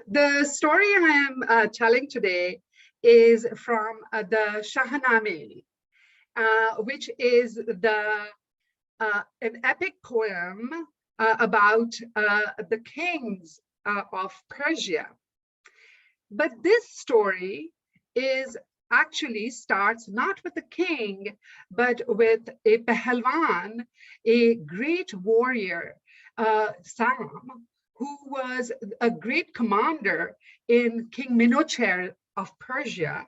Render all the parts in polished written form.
The story I am telling today is from the Shahnameh, which is an epic poem about the kings of Persia. But this story is actually starts not with the king, but with a Pahalwan, a great warrior, Sam, who was a great commander in King Minochair of Persia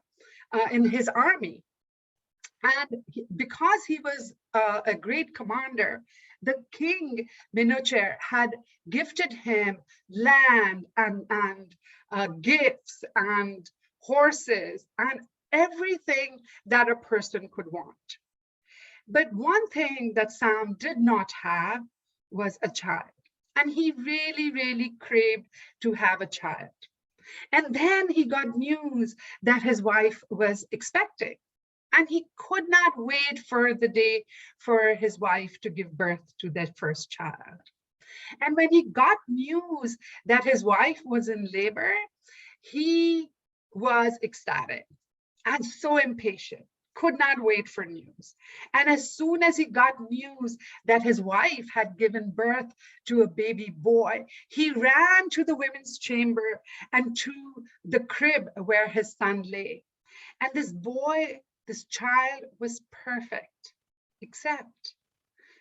in his army. And because he was a great commander, the king Minochair had gifted him land and gifts and horses and everything that a person could want. But one thing that Sam did not have was a child. And he really, really craved to have a child. And then he got news that his wife was expecting. And he could not wait for the day for his wife to give birth to their first child. And when he got news that his wife was in labor, he was ecstatic and so impatient, could not wait for news. And as soon as he got news that his wife had given birth to a baby boy, he ran to the women's chamber and to the crib where his son lay. And this child was perfect, except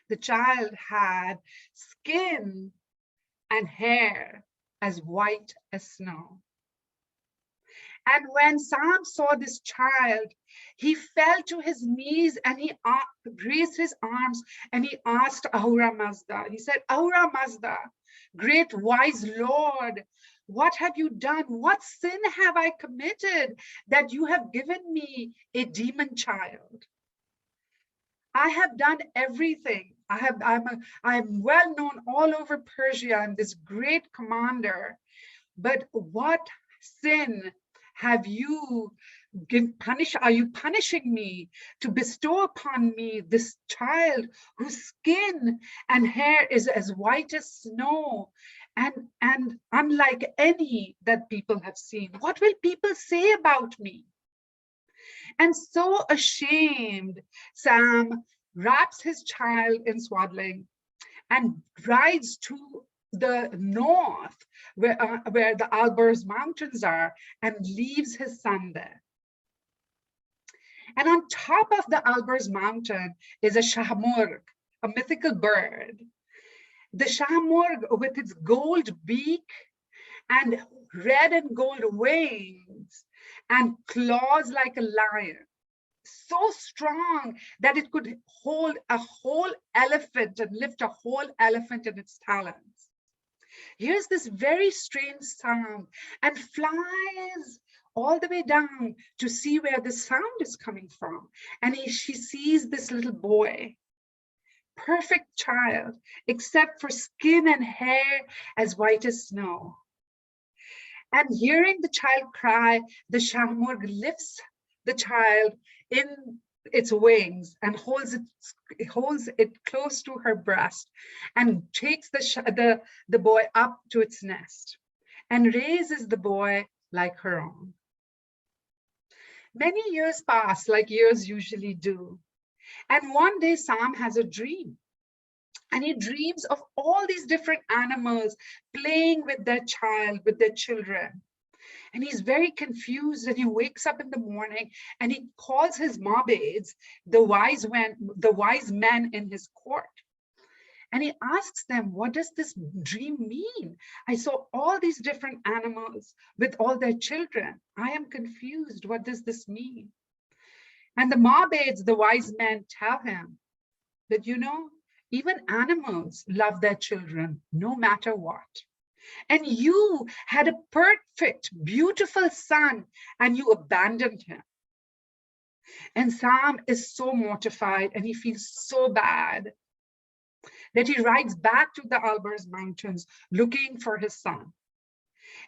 the child had skin and hair as white as snow. And when Sam saw this child, he fell to his knees and he raised his arms and he asked Ahura Mazda. He said, Ahura Mazda, great wise Lord, what have you done? What sin have I committed that you have given me a demon child? I have done everything. I'm well known all over Persia. I'm this great commander. But what sin have you are you punishing me to bestow upon me this child whose skin and hair is as white as snow and unlike any that people have seen? What will people say about me? And so ashamed, Sam wraps his child in swaddling and rides to the north where the Alborz mountains are and leaves his son there. And on top of the Alborz mountain is a Shahmurg, a mythical bird. The Shahmurg with its gold beak and red and gold wings and claws like a lion, so strong that it could hold a whole elephant and lift a whole elephant in its talons. Here's this very strange sound and flies all the way down to see where the sound is coming from. And she sees this little boy, perfect child, except for skin and hair as white as snow. And hearing the child cry, the Shahmurg lifts the child in its wings and holds it close to her breast and takes the boy up to its nest and raises the boy like her own. Many years pass, like years usually do. And one day Sam has a dream. And he dreams of all these different animals playing with their child, with their children. And he's very confused, and he wakes up in the morning and he calls his mabaids, the wise men in his court. And he asks them, what does this dream mean? I saw all these different animals with all their children. I am confused. What does this mean? And the mabaids, the wise men, tell him that, you know, even animals love their children no matter what. And you had a perfect, beautiful son and you abandoned him. And Sam is so mortified and he feels so bad that he rides back to the Alborz mountains looking for his son.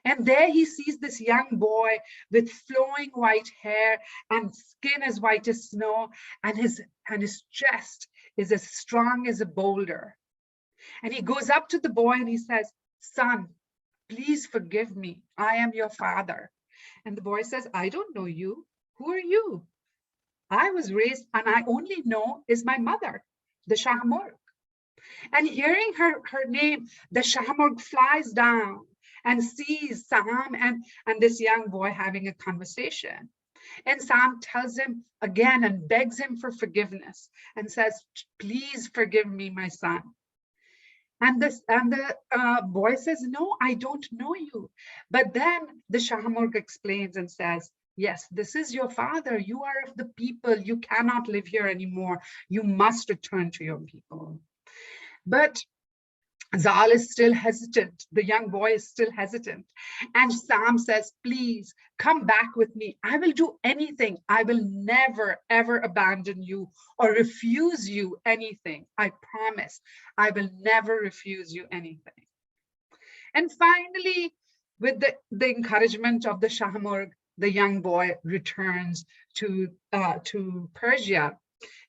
And there he sees this young boy with flowing white hair and skin as white as snow, and his chest is as strong as a boulder. And he goes up to the boy and he says, son, please forgive me. I am your father. And the boy says, I don't know you. Who are you? I was raised and I only know is my mother, the Shahmurg. And hearing her name, the Shahmurg flies down and sees Sam and this young boy having a conversation. And Sam tells him again and begs him for forgiveness and says, please forgive me, my son. And the boy says, no, I don't know you. But then the Shahmurg explains and says, yes, this is your father. You are of the people. You cannot live here anymore. You must return to your people. But Zal is still hesitant. The young boy is still hesitant. And Sam says, please come back with me. I will do anything. I will never, ever abandon you or refuse you anything. I promise. I will never refuse you anything. And finally, with the encouragement of the Shahmurg, the young boy returns to Persia,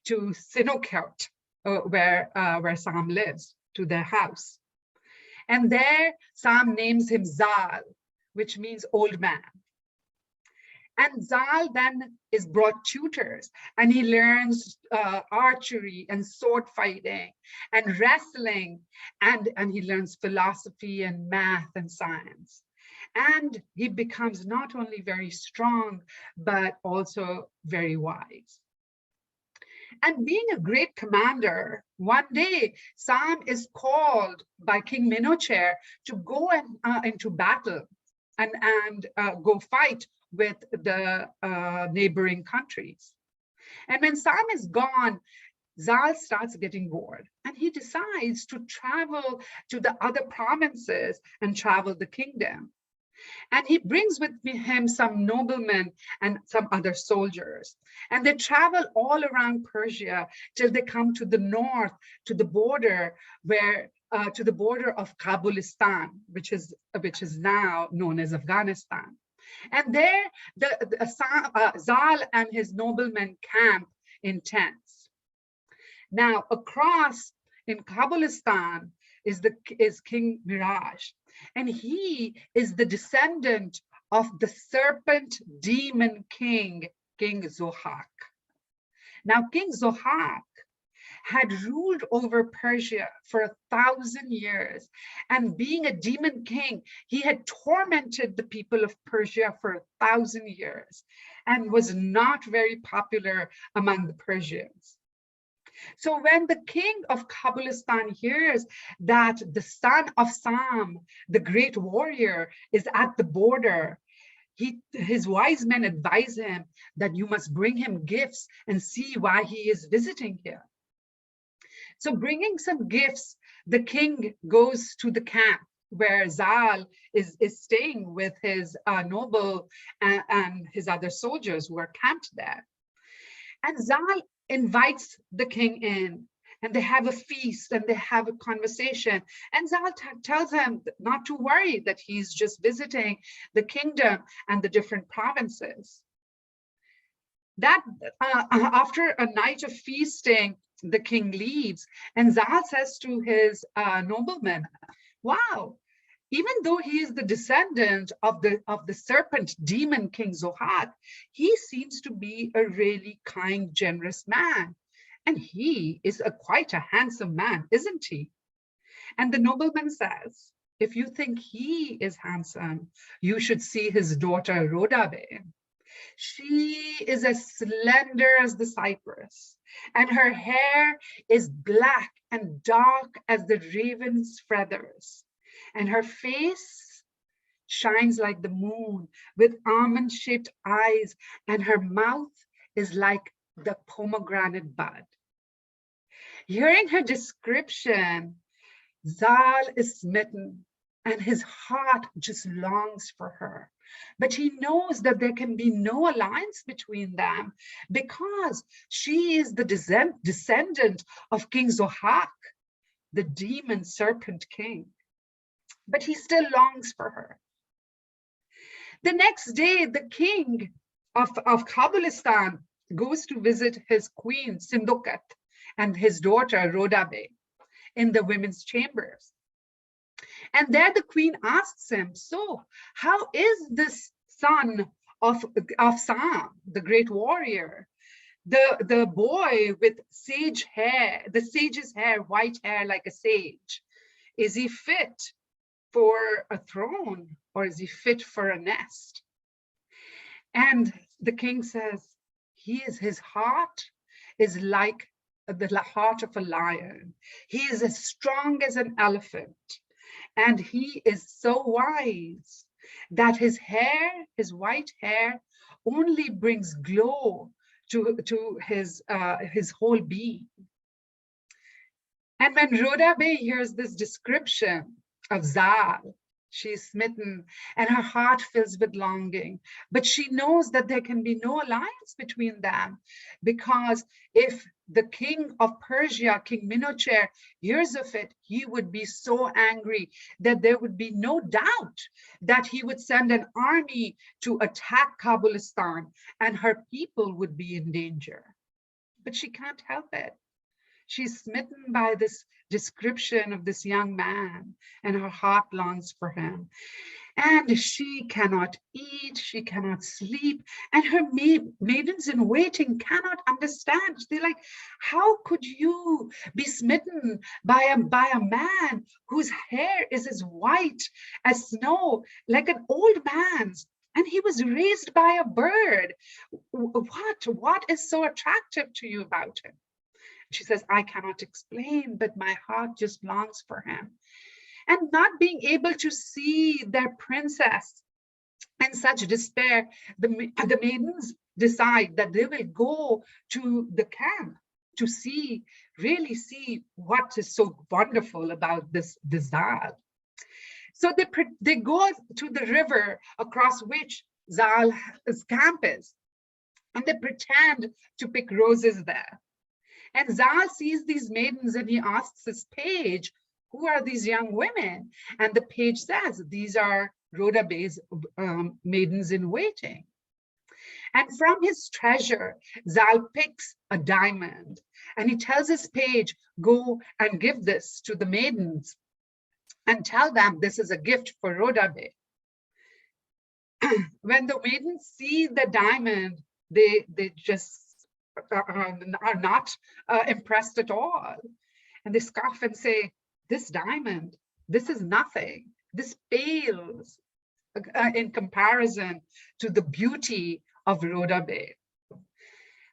to Sinokert, where Sam lives, to their house. And there Sam names him Zal, which means old man. And Zal then is brought tutors and he learns archery and sword fighting and wrestling, and he learns philosophy and math and science. And he becomes not only very strong, but also very wise. And being a great commander, one day Sam is called by King Minochair to go into battle and go fight with the neighboring countries. And when Sam is gone, Zal starts getting bored and he decides to travel to the other provinces and travel the kingdom. And he brings with him some noblemen and some other soldiers. And they travel all around Persia till they come to the north, to the border to the border of Kabulistan, which is now known as Afghanistan. And there, Zal and his noblemen camp in tents. Now, across in Kabulistan is King Miraj. And he is the descendant of the serpent demon king, King Zohak. Now, King Zohak had ruled over Persia for 1,000 years. And being a demon king, he had tormented the people of Persia for 1,000 years and was not very popular among the Persians. So when the king of Kabulistan hears that the son of Sam, the great warrior, is at the border, his wise men advise him that you must bring him gifts and see why he is visiting here. So bringing some gifts, the king goes to the camp where Zal is staying with his noble and his other soldiers who are camped there. And Zal invites the king in and they have a feast and they have a conversation. And Zal tells him not to worry, that he's just visiting the kingdom and the different provinces. That after a night of feasting, the king leaves and Zal says to his nobleman, wow, even though he is the descendant of the serpent demon King Zohak, he seems to be a really kind, generous man. And he is quite a handsome man, isn't he? And the nobleman says, if you think he is handsome, you should see his daughter Rodabeh. She is as slender as the cypress, and her hair is black and dark as the raven's feathers. And her face shines like the moon with almond-shaped eyes, and her mouth is like the pomegranate bud. Hearing her description, Zal is smitten and his heart just longs for her. But he knows that there can be no alliance between them because she is the descendant of King Zohak, the demon serpent king. But he still longs for her. The next day, the king of Kabulistan goes to visit his queen, Sindokat, and his daughter, Rodabeh, in the women's chambers. And there the queen asks him, so how is this son of Sam, the great warrior, the boy with sage hair, the sage's hair, white hair like a sage, is he fit for a throne or is he fit for a nest? And the king says, his heart is like the heart of a lion. He is as strong as an elephant. And he is so wise that his hair, his white hair, only brings glow to his whole being. And when Rodabeh hears this description of Zal, she's smitten and her heart fills with longing. But she knows that there can be no alliance between them, because if the king of Persia, King Minochair, hears of it, he would be so angry that there would be no doubt that he would send an army to attack Kabulistan and her people would be in danger. But she can't help it. She's smitten by this description of this young man and her heart longs for him. And she cannot eat, she cannot sleep, and her maidens in waiting cannot understand. They're like, how could you be smitten by a man whose hair is as white as snow, like an old man's, and he was raised by a bird? What is so attractive to you about him? She says, I cannot explain, but my heart just longs for him. And not being able to see their princess in such despair, the maidens decide that they will go to the camp to really see what is so wonderful about this Zal. So they go to the river across which Zal's camp is, and they pretend to pick roses there. And Zal sees these maidens and he asks his page, who are these young women? And the page says, these are Rodabeh's maidens in waiting. And from his treasure, Zal picks a diamond and he tells his page, go and give this to the maidens and tell them this is a gift for Rodabeh. When the maidens see the diamond, they just are not impressed at all. And they scoff and say, this diamond, this is nothing. This pales in comparison to the beauty of Rodabeh.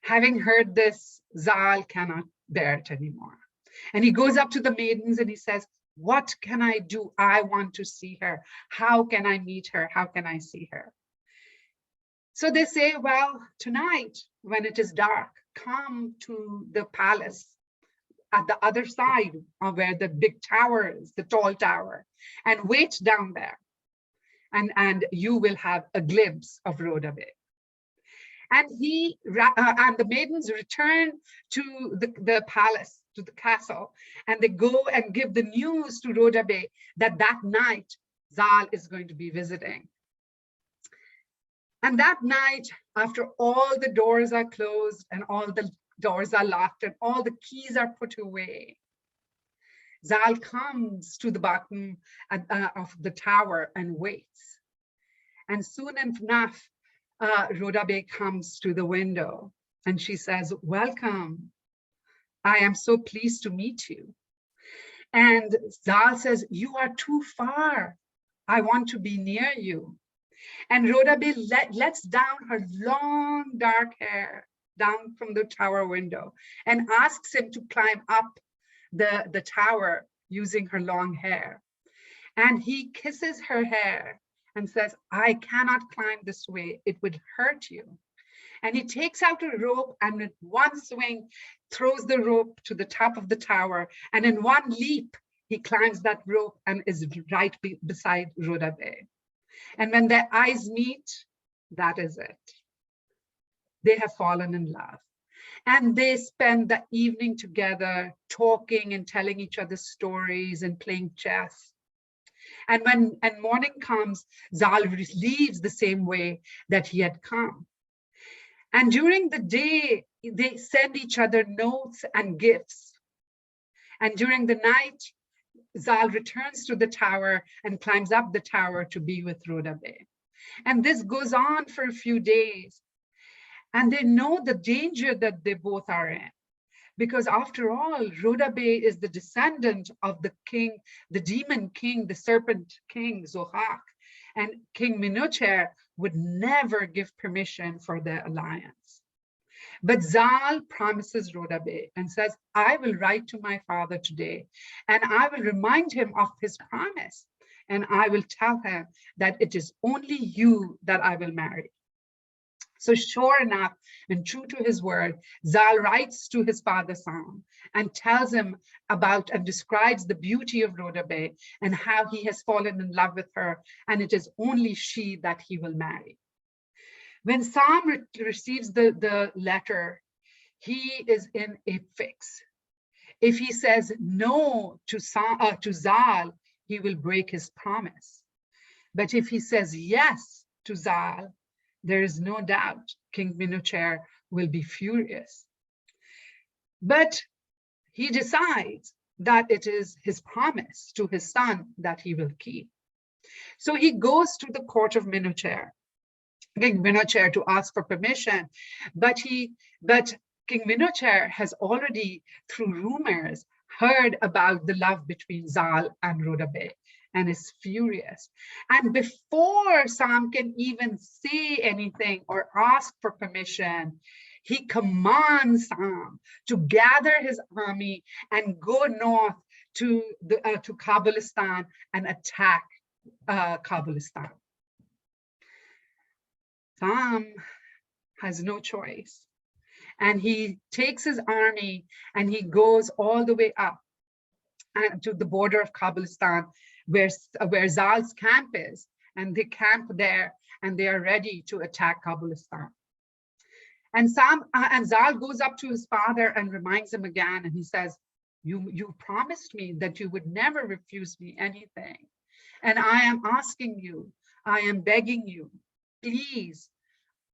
Having heard this, Zal cannot bear it anymore. And he goes up to the maidens and he says, what can I do? I want to see her. How can I meet her? How can I see her? So they say, well, tonight, when it is dark, come to the palace at the other side of where the big tower is, the tall tower, and wait down there. And you will have a glimpse of Rodabeh. And and the maidens return to the palace, to the castle, and they go and give the news to Rodabeh that that night Zal is going to be visiting. And that night, after all the doors are closed and all the doors are locked and all the keys are put away, Zal comes to the bottom of the tower and waits. And soon enough, Rodabeh comes to the window and she says, welcome. I am so pleased to meet you. And Zal says, you are too far. I want to be near you. And Rodabeh lets down her long dark hair down from the tower window and asks him to climb up the tower using her long hair. And he kisses her hair and says, I cannot climb this way. It would hurt you. And he takes out a rope and with one swing throws the rope to the top of the tower. And in one leap, he climbs that rope and is right beside Rodabeh. And when their eyes meet, that is it. They have fallen in love. And they spend the evening together talking and telling each other stories and playing chess. And when morning comes, Zal leaves the same way that he had come. And during the day, they send each other notes and gifts. And during the night, Zal returns to the tower and climbs up the tower to be with Rodabeh. And this goes on for a few days. And they know the danger that they both are in. Because after all, Rodabeh is the descendant of the king, the demon king, the serpent king, Zohak. And King Minucher would never give permission for their alliance. But Zal promises Rodabeh and says, I will write to my father today, and I will remind him of his promise, and I will tell him that it is only you that I will marry. So sure enough, and true to his word, Zal writes to his father Sam and tells him about and describes the beauty of Rodabeh and how he has fallen in love with her, and it is only she that he will marry. When Sam receives the letter, he is in a fix. If he says no to Zal, he will break his promise. But if he says yes to Zal, there is no doubt King Minucher will be furious. But he decides that it is his promise to his son that he will keep. So he goes to the court of Minucher, King Minucher, to ask for permission, but King Minucher has already, through rumors, heard about the love between Zal and Rodabeh and is furious. And before Sam can even say anything or ask for permission, he commands Sam to gather his army and go north to Kabbalistan and attack Kabbalistan. Sam has no choice. And he takes his army and he goes all the way up to the border of Kabbalistan, where Zal's camp is. And they camp there and they are ready to attack Kabbalistan. And Zal goes up to his father and reminds him again, and he says, you promised me that you would never refuse me anything. And I am asking you, I am begging you, please,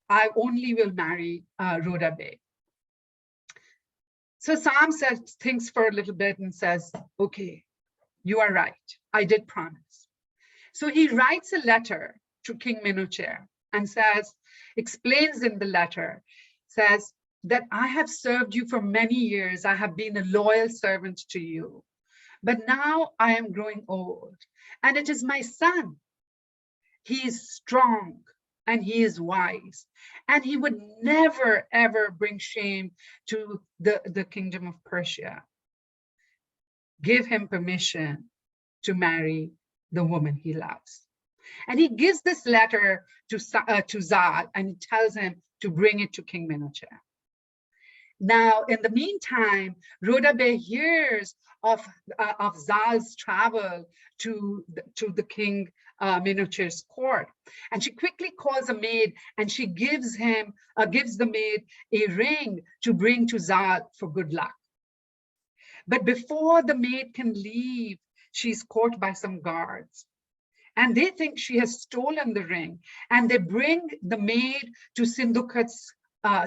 I only will marry Rodabeh. So Sam thinks for a little bit and says, okay, you are right, I did promise. So he writes a letter to King Minucher and explains in the letter, says that I have served you for many years, I have been a loyal servant to you, but now I am growing old, and it is my son. He is strong and he is wise, and he would never ever bring shame to the kingdom of Persia. Give him permission to marry the woman he loves. And he gives this letter to Zal and he tells him to bring it to King Minucher. Now, in the meantime, Rodabeh hears of Zal's travel to the King Minucher's court, and she quickly calls a maid and she gives the maid a ring to bring to Zal for good luck. But before the maid can leave, she's caught by some guards, and they think she has stolen the ring, and they bring the maid to Sindukat's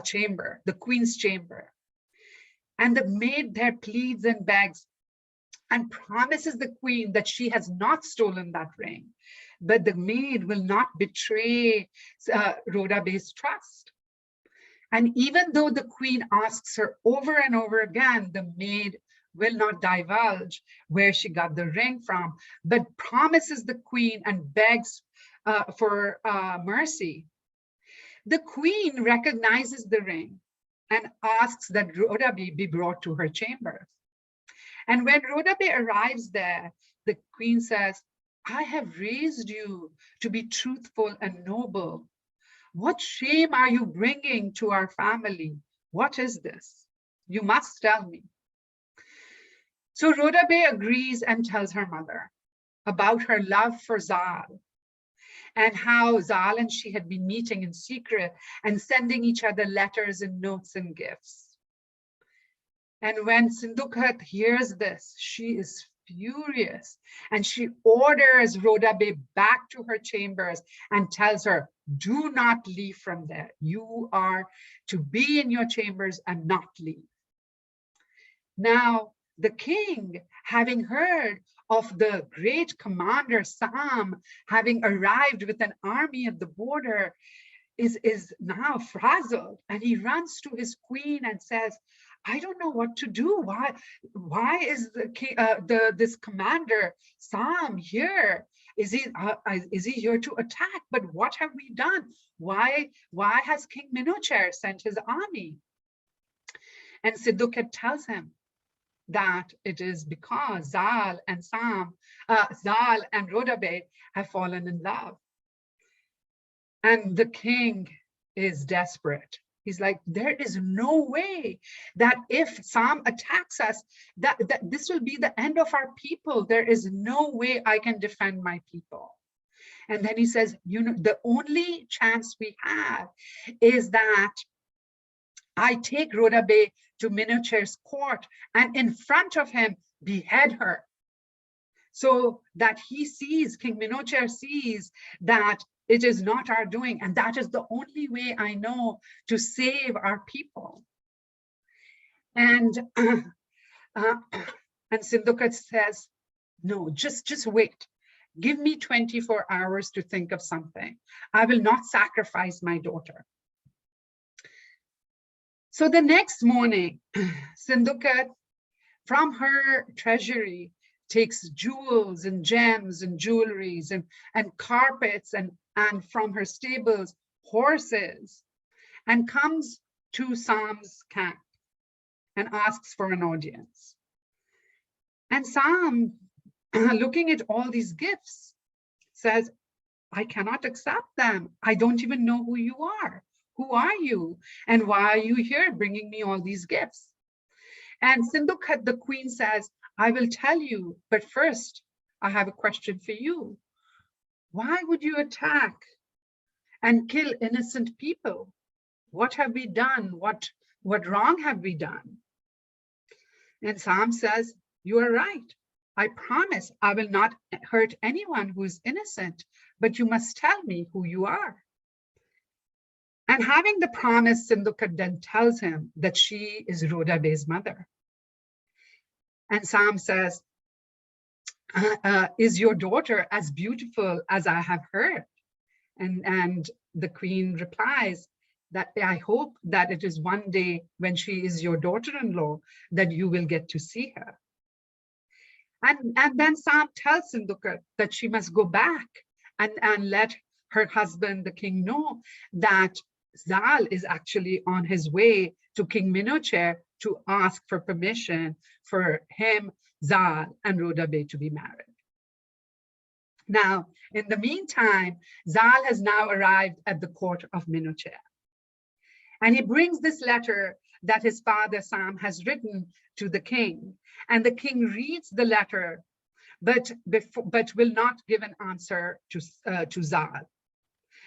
chamber, the queen's chamber. And the maid there pleads and begs and promises the queen that she has not stolen that ring, but the maid will not betray Rodabeh's trust. And even though the queen asks her over and over again, the maid will not divulge where she got the ring from, but promises the queen and begs for mercy. The queen recognizes the ring and asks that Rodabeh be brought to her chamber. And when Rodabeh arrives there, the queen says, I have raised you to be truthful and noble. What shame are you bringing to our family? What is this? You must tell me. So Rodabeh agrees and tells her mother about her love for Zal and how Zal and she had been meeting in secret and sending each other letters and notes and gifts. And when Sindukat hears this, she is furious and she orders Rodabeh back to her chambers and tells her, do not leave from there. You are to be in your chambers and not leave. Now, the king, having heard of the great commander Sam having arrived with an army at the border is now frazzled, and he runs to his queen and says, I don't know what to do. Why is this commander Sam here? Is he here to attack? But what have we done? Why has King Minochair sent his army? And Sidduket tells him that it is because Zal and Rodabeh have fallen in love. And the king is desperate. He's like, there is no way that if Sam attacks us, that this will be the end of our people. There is no way I can defend my people. And then he says, you know, the only chance we have is that I take Rodabeh to Minochair's court and in front of him behead her, so that he sees, King Minochair sees that it is not our doing, and that is the only way I know to save our people. And Sidduket says, no, just wait. Give me 24 hours to think of something. I will not sacrifice my daughter. So the next morning, Sidduket, from her treasury, takes jewels and gems and jewelries and carpets and from her stables, horses, and comes to Sam's camp and asks for an audience. And Sam, looking at all these gifts, says, I cannot accept them. I don't even know who you are. Who are you? And why are you here bringing me all these gifts? And Sidduket, the queen, says, I will tell you, but first I have a question for you. Why would you attack and kill innocent people? What have we done? What wrong have we done? And Sam says, you are right. I promise I will not hurt anyone who is innocent, but you must tell me who you are. And having the promise, Sidduket then tells him that she is Rodabeh's mother. And Sam says, is your daughter as beautiful as I have heard? And the queen replies that I hope that it is one day when she is your daughter-in-law that you will get to see her. And then Sam tells Sidduket that she must go back and let her husband, the king, know that Zal is actually on his way to King Minochair to ask for permission for him, Zal, and Rodabeh to be married. Now, in the meantime, Zal has now arrived at the court of Minochair. And he brings this letter that his father Sam has written to the king. And the king reads the letter, but will not give an answer to Zal.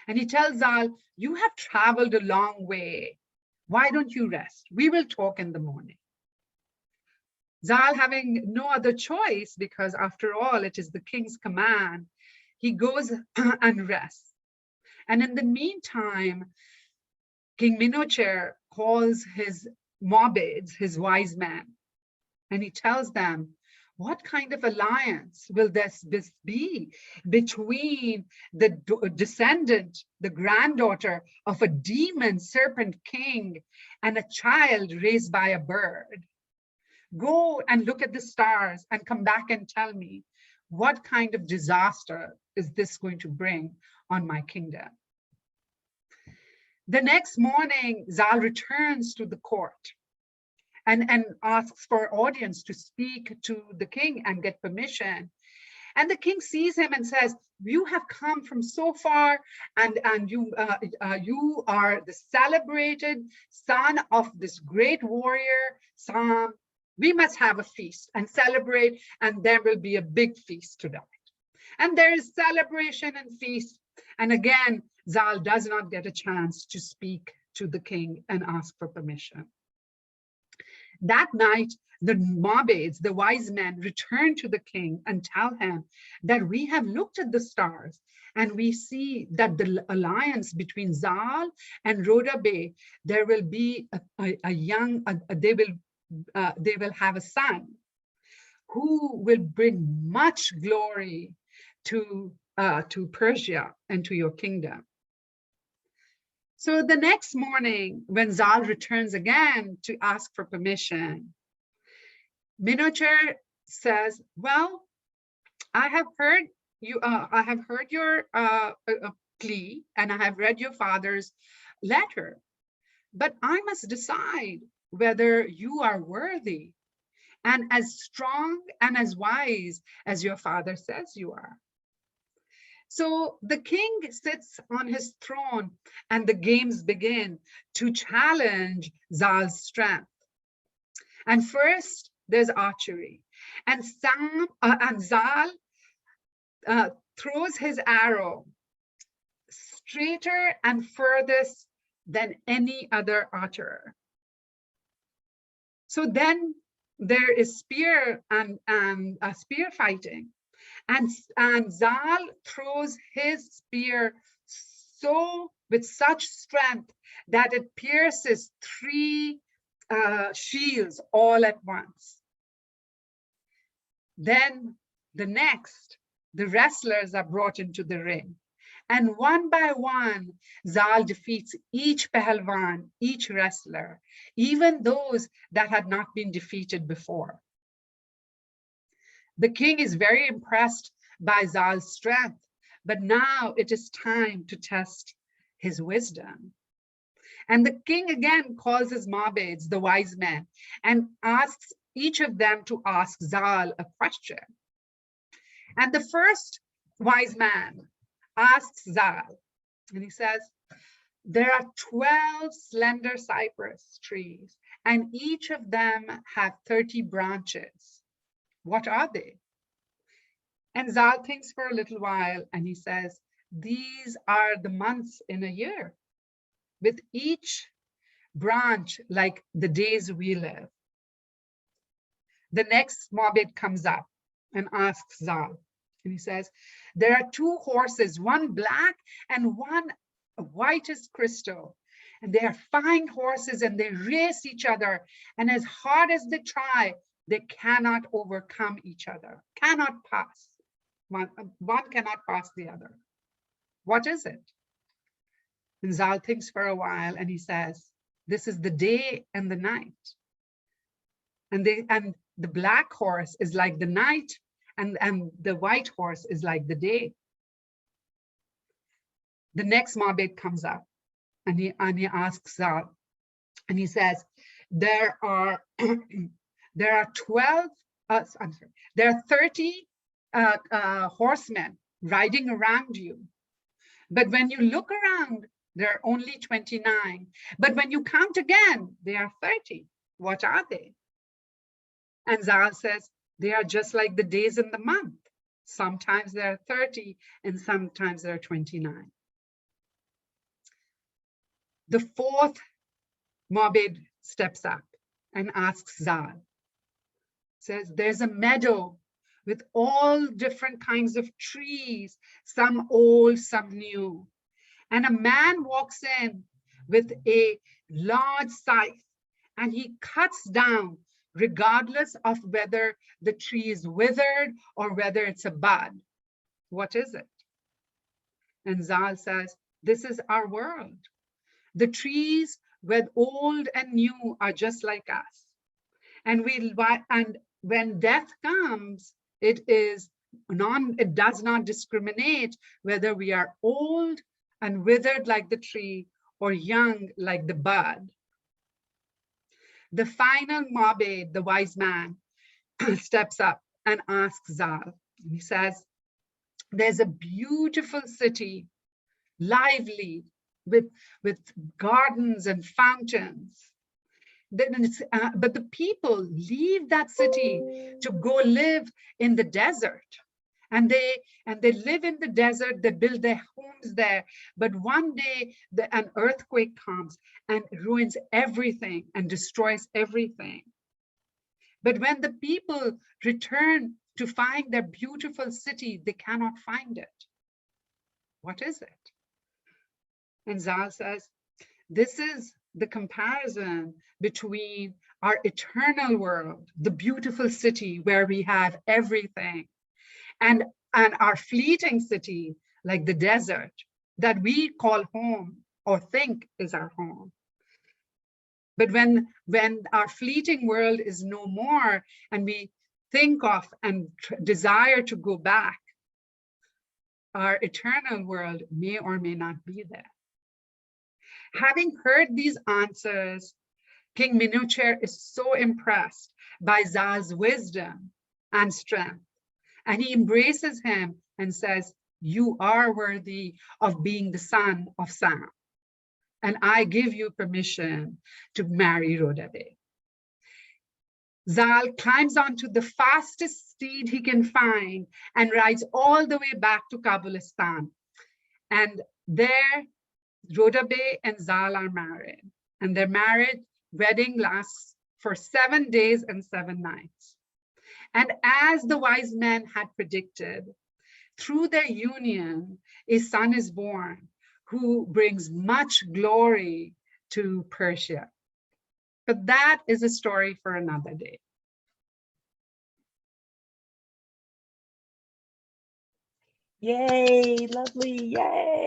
And he tells Zal, you have traveled a long way. Why don't you rest? We will talk in the morning. Zal, having no other choice, because after all, it is the king's command, he goes and rests. And in the meantime, King Minochair calls his Mobids, his wise men, and he tells them, what kind of alliance will this be between the descendant, the granddaughter of a demon serpent king, and a child raised by a bird? Go and look at the stars and come back and tell me, what kind of disaster is this going to bring on my kingdom? The next morning, Zal returns to the court and asks for audience to speak to the king and get permission. And the king sees him and says, you have come from so far, and you are the celebrated son of this great warrior, Sam. We must have a feast and celebrate, and there will be a big feast tonight. And there is celebration and feast. And again, Zal does not get a chance to speak to the king and ask for permission. That night, the Mobids, the wise men, return to the king and tell him that we have looked at the stars and we see that the alliance between Zal and Rodabeh, there will be they will have a son who will bring much glory to Persia and to your kingdom. So the next morning, when Zal returns again to ask for permission, Minotaur says, well, I have heard your plea, and I have read your father's letter, but I must decide whether you are worthy and as strong and as wise as your father says you are. So the king sits on his throne and the games begin to challenge Zal's strength. And first there's archery, and Zal throws his arrow straighter and furthest than any other archer. So then there is spear and spear fighting, and Zal throws his spear with such strength that it pierces 3 shields all at once. Then the wrestlers are brought into the ring, and one by one, Zal defeats each Pahalwan, each wrestler, even those that had not been defeated before. The king is very impressed by Zal's strength, but now it is time to test his wisdom. And the king again calls his mabeds, the wise men, and asks each of them to ask Zal a question. And the first wise man asks Zal, and he says, there are 12 slender cypress trees, and each of them have 30 branches. What are they? And Zal thinks for a little while, and he says, these are the months in a year, with each branch like the days we live. The next mabed comes up and asks Zal, and he says, there are 2 horses, one black and one white as crystal, and they are fine horses, and they race each other, and as hard as they try, they cannot overcome each other, cannot pass. One cannot pass the other. What is it? And Zal thinks for a while, and he says, this is the day and the night. And the black horse is like the night, and the white horse is like the day. The next mabed comes up, and he asks Zal, and he says, there are 30 horsemen riding around you, but when you look around, there are only 29. But when you count again, they are 30. What are they? And Zal says, they are just like the days in the month. Sometimes there are 30 and sometimes there are 29. The fourth mabed steps up and asks Zal, says, there's a meadow with all different kinds of trees, some old, some new. And a man walks in with a large scythe, and he cuts down regardless of whether the tree is withered or whether it's a bud. What is it? And Zal says, this is our world. The trees, whether old and new, are just like us. And when death comes, it does not discriminate whether we are old and withered like the tree or young like the bud. The final mabed, the wise man, steps up and asks Zal. And he says, there's a beautiful city, lively, with gardens and fountains. But the people leave that city to go live in the desert. And they live in the desert, they build their homes there. But one day an earthquake comes and ruins everything and destroys everything. But when the people return to find their beautiful city, they cannot find it. What is it? And Zal says, this is the comparison between our eternal world, the beautiful city where we have everything, and our fleeting city, like the desert, that we call home or think is our home. But when our fleeting world is no more and we think of and desire to go back, our eternal world may or may not be there. Having heard these answers, King Minucher is so impressed by Zal's wisdom and strength, and he embraces him and says, "You are worthy of being the son of Sam, and I give you permission to marry Rodabeh." Zal climbs onto the fastest steed he can find and rides all the way back to Kabulistan. And there, Rodabeh and Zal are married, and their wedding lasts for 7 days and 7 nights. And as the wise men had predicted, through their union, a son is born who brings much glory to Persia. But that is a story for another day. Yay, lovely, yay.